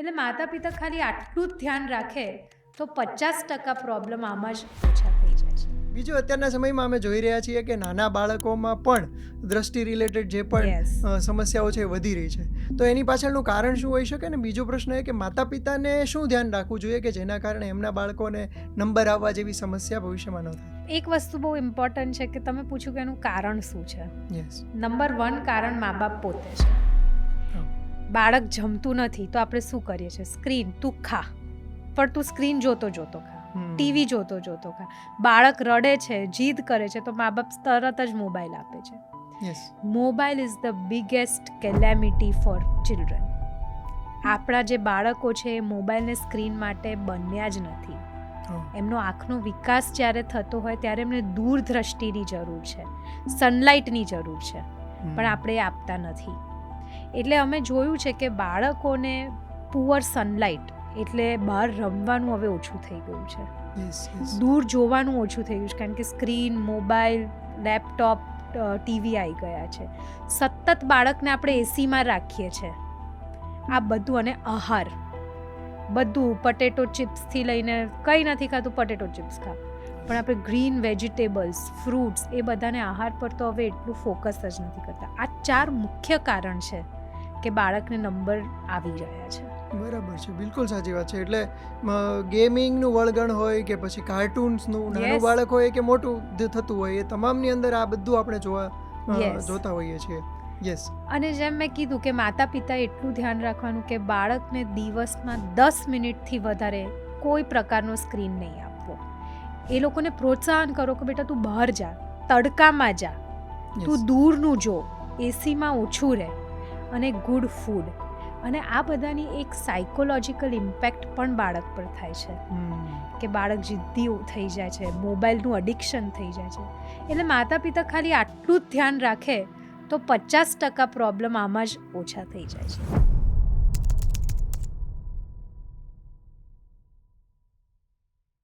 એટલે માતા પિતા ખાલી આટલું જ ધ્યાન રાખે તો 50% પ્રોબ્લેમ આમાં જ ઓછા થઈ જાય છે. બીજું, અત્યારના સમયમાં અમે જોઈ રહ્યા છીએ કે નાના બાળકોમાં પણ દ્રષ્ટિ રિલેટેડ જે પણ સમસ્યાઓ છે એ વધી રહી છે. તો એની પાછળનું કારણ શું હોઈ શકે? ને બીજો પ્રશ્ન એ કે માતા પિતાને શું ધ્યાન રાખવું જોઈએ કે જેના કારણે એમના બાળકોને નંબર આવવા જેવી સમસ્યા ભવિષ્યમાં ન થાય? એક વસ્તુ બહુ ઇમ્પોર્ટન્ટ છે કે તમે પૂછ્યું કે એનું કારણ શું છે. યસ. નંબર 1 કારણ મા બાપ પોતે છે. બાળક જમતું નથી તો આપણે શું કરીએ છીએ? સ્ક્રીન, તું ખા, પણ તું સ્ક્રીન જોતો ખા, ટીવી જોતો ખા. બાળક રડે છે, જીદ કરે છે તો મા બાપ તરત જ મોબાઈલ આપે છે. Mobile is the biggest calamity for children. આપણા જે બાળકો છે એ મોબાઈલ ને સ્ક્રીન માટે બન્યા જ નથી. એમનો આંખનો વિકાસ જ્યારે થતો હોય ત્યારે એમને દૂરદ્રષ્ટિની જરૂર છે, સનલાઇટની જરૂર છે, પણ આપણે આપતા નથી. એટલે અમે જોયું છે કે બાળકોને પુઅર સનલાઇટ એટલે બહાર રમવાનું હવે ઓછું થઈ ગયું છે, દૂર જોવાનું ઓછું થઈ ગયું છે, કારણ કે સ્ક્રીન, મોબાઈલ, લેપટોપ, ટીવી આવી ગયા છે. સતત બાળકને આપણે એસીમાં રાખીએ છીએ. આ બધું, અને આહાર બધું, પટેટો ચિપ્સથી લઈને કંઈ નથી ખાતું, પટેટો ચિપ્સ ખા, પણ આપણે ગ્રીન વેજીટેબલ્સ, ફ્રૂટ્સ એ બધાને આહાર પર તો હવે એટલું ફોકસ જ નથી કરતા. આ 4 મુખ્ય કારણ છે કે બાળકને નંબર આવી રહ્યા છે. બરાબર છે, બિલકુલ સાચી વાત છે. એટલે ગેમિંગનું વળગણ હોય કે પછી કાર્ટૂન્સનું, નાનું બાળક હોય કે મોટું થતું હોય, એ તમામની અંદર આ બધું આપણે જોતા હોઈએ છીએ. યસ. અને જેમ મેં કીધું કે માતા પિતાએ એટલું ધ્યાન રાખવાનું કે બાળકને દિવસમાં 10 મિનિટથી વધારે કોઈ પ્રકારનો સ્ક્રીન નહીં આપવો. એ લોકોને પ્રોત્સાહન કરો કે બેટા તું બહાર જા, તડકામાં જા, તું દૂરનું જો, એસીમાં ઓછું રહે, અને ગુડ ફૂડ. અને આ બધાની એક સાયકોલોજીકલ ઇમ્પેક્ટ પણ બાળક પર થાય છે કે બાળક જિદ્દી થઈ જાય છે, મોબાઈલનું એડિક્શન થઈ જાય છે. એટલે માતા પિતા ખાલી આટલું જ ધ્યાન રાખે તો 50% પ્રોબ્લેમ આમાં જ ઓછા થઈ જાય છે.